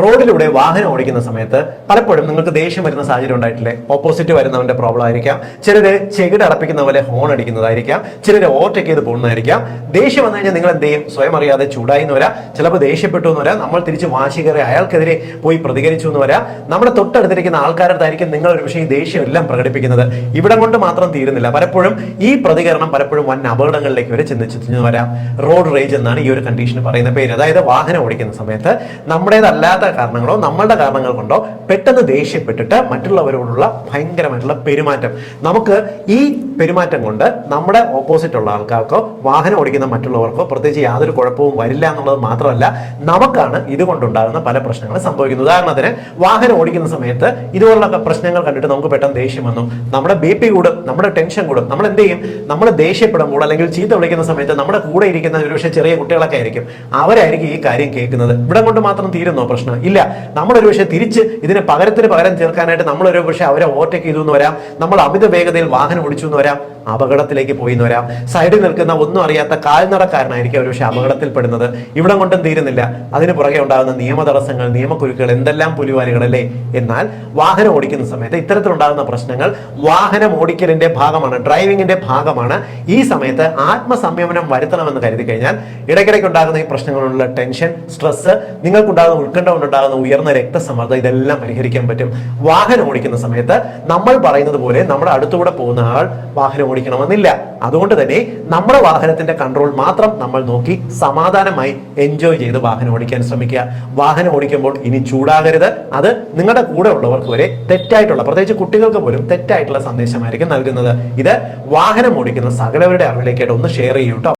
റോഡിലൂടെ വാഹനം ഓടിക്കുന്ന സമയത്ത് പലപ്പോഴും നിങ്ങൾക്ക് ദേഷ്യം വരുന്ന സാഹചര്യം ഉണ്ടായിട്ടില്ലേ? ഓപ്പോസിറ്റ് വരുന്നവന്റെ പ്രോബ്ലം ആയിരിക്കാം, ചിലര് ചെകിട് അടപ്പിക്കുന്ന പോലെ ഹോൺ അടിക്കുന്നതായിരിക്കാം, ചിലര് ഓവർടേക്ക് ചെയ്ത് പോകുന്നതായിരിക്കാം. ദേഷ്യം വന്നു കഴിഞ്ഞാൽ നിങ്ങൾ എന്ത് ചെയ്യും? സ്വയം അറിയാതെ ചൂടായി എന്ന് വരാം, ചിലപ്പോൾ ദേഷ്യപ്പെട്ടു എന്ന് വരാം, നമ്മൾ തിരിച്ച് വാശി കയറി അയാൾക്കെതിരെ പോയി പ്രതികരിച്ചു എന്ന് വരാം. നമ്മുടെ തൊട്ടടുത്തിരിക്കുന്ന ആൾക്കാരത്തായിരിക്കും നിങ്ങൾ ഒരു പക്ഷേ ഈ ദേഷ്യം എല്ലാം പ്രകടിപ്പിക്കുന്നത്. ഇവിടം കൊണ്ട് മാത്രം തീരുന്നില്ല, പലപ്പോഴും ഈ പ്രതികരണം പലപ്പോഴും വൻ അപകടങ്ങളിലേക്ക് വരെ ചെന്ന് വരാം. റോഡ് റേജ് എന്നാണ് ഈ ഒരു കണ്ടീഷന് പറയുന്ന പേര്. അതായത് വാഹനം ഓടിക്കുന്ന സമയത്ത് നമ്മുടേതല്ലാത്ത കാരണങ്ങളോ നമ്മളുടെ കാരണങ്ങൾ കൊണ്ടോ പെട്ടെന്ന് ദേഷ്യപ്പെട്ടിട്ട് മറ്റുള്ളവരോടുള്ള ഭയങ്കരമായിട്ടുള്ള പെരുമാറ്റം, നമുക്ക് ഈ പെരുമാറ്റം കൊണ്ട് നമ്മുടെ ഓപ്പോസിറ്റ് ഉള്ള ആൾക്കാർക്കോ വാഹനം ഓടിക്കുന്ന മറ്റുള്ളവർക്കോ പ്രത്യേകിച്ച് യാതൊരു കുഴപ്പവും വരില്ല എന്നുള്ളത് മാത്രമല്ല, നമുക്കാണ് ഇതുകൊണ്ടുണ്ടാകുന്ന പല പ്രശ്നങ്ങളും സംഭവിക്കുന്നത്. ഉദാഹരണത്തിന് വാഹനം ഓടിക്കുന്ന സമയത്ത് ഇതുപോലുള്ള പ്രശ്നങ്ങൾ കണ്ടിട്ട് നമുക്ക് പെട്ടെന്ന് ദേഷ്യം വന്നു, നമ്മുടെ BP കൂടും, നമ്മുടെ ടെൻഷൻ കൂടും. നമ്മൾ എന്ത് ചെയ്യും? നമ്മൾ ദേഷ്യപ്പെടുമ്പോൾ അല്ലെങ്കിൽ ചീത്ത വിളിക്കുന്ന സമയത്ത് നമ്മുടെ കൂടെ ഇരിക്കുന്ന ഒരുപക്ഷെ ചെറിയ കുട്ടികളൊക്കെ ആയിരിക്കും, അവരായിരിക്കും ഈ കാര്യം കേൾക്കുന്നത്. ഇവിടെ കൊണ്ട് മാത്രം തീരുന്നോ പ്രശ്നം? ഇല്ല. നമ്മൾ ഒരുപക്ഷെ തിരിച്ച് ഇതിന് പകരം ചേർക്കാനായിട്ട് നമ്മൾ ഒരു പക്ഷേ അവരെ ഓവർടേക്ക് ചെയ്തു എന്ന് വരാം, നമ്മൾ അമിത വേഗതയിൽ വാഹനം ഓടിച്ചു എന്ന് വരാം, അപകടത്തിലേക്ക് പോയി എന്ന് വരാം. സൈഡിൽ നിൽക്കുന്ന ഒന്നും അറിയാത്ത കാൽനടക്കാരനായിരിക്കും ഒരു പക്ഷേ അപകടത്തിൽപ്പെടുന്നത്. ഇവിടെ കൊണ്ടും തീരുന്നില്ല, അതിന് പുറകെ ഉണ്ടാകുന്ന നിയമ തടസ്സങ്ങൾ, നിയമക്കുരുക്കുകൾ, എന്തെല്ലാം പുലിവാലുകളല്ലേ. എന്നാൽ വാഹനം ഓടിക്കുന്ന സമയത്ത് ഇത്തരത്തിലുണ്ടാകുന്ന പ്രശ്നങ്ങൾ വാഹനം ഓടിക്കലിന്റെ ഭാഗമാണ്, ഡ്രൈവിംഗിന്റെ ഭാഗമാണ്. ഈ സമയത്ത് ആത്മസംയമനം വരുത്തണമെന്ന് കരുതി കഴിഞ്ഞാൽ ഇടയ്ക്കിടയ്ക്ക് ഉണ്ടാകുന്ന ഈ പ്രശ്നങ്ങളുള്ള ടെൻഷൻ, സ്ട്രെസ്, നിങ്ങൾക്കുണ്ടാകുന്ന ഉത്കണ്ഠ കൊണ്ടുണ്ടാകുന്ന ഉയർന്ന രക്തസമ്മർദ്ദം, ഇതെല്ലാം പരിഹരിക്കാൻ പറ്റും. വാഹനം ഓടിക്കുന്ന സമയത്ത് നമ്മൾ പറയുന്നത് പോലെ നമ്മുടെ അടുത്തുകൂടെ പോകുന്ന ആൾ വാഹനം ഓടിക്കണമെന്നില്ല. അതുകൊണ്ട് തന്നെ നമ്മുടെ വാഹനത്തിന്റെ കൺട്രോൾ മാത്രം നമ്മൾ നോക്കി സമാധാനമായി എൻജോയ് ചെയ്ത് വാഹനം ഓടിക്കാൻ ശ്രമിക്കുക. വാഹനം ഓടിക്കുമ്പോൾ ഇനി ചൂടാകരുത്. അത് നിങ്ങളുടെ കൂടെ ഉള്ളവർക്ക് വരെ തെറ്റായിട്ടുള്ള, പ്രത്യേകിച്ച് കുട്ടികൾക്ക് പോലും തെറ്റായിട്ടുള്ള സന്ദേശമായിരിക്കും നൽകുന്നത്. ഇത് വാഹനം ഓടിക്കുന്ന സകലവരുടെ അറിവിലേക്കായിട്ട് ഒന്ന് ഷെയർ ചെയ്യൂട്ടോ.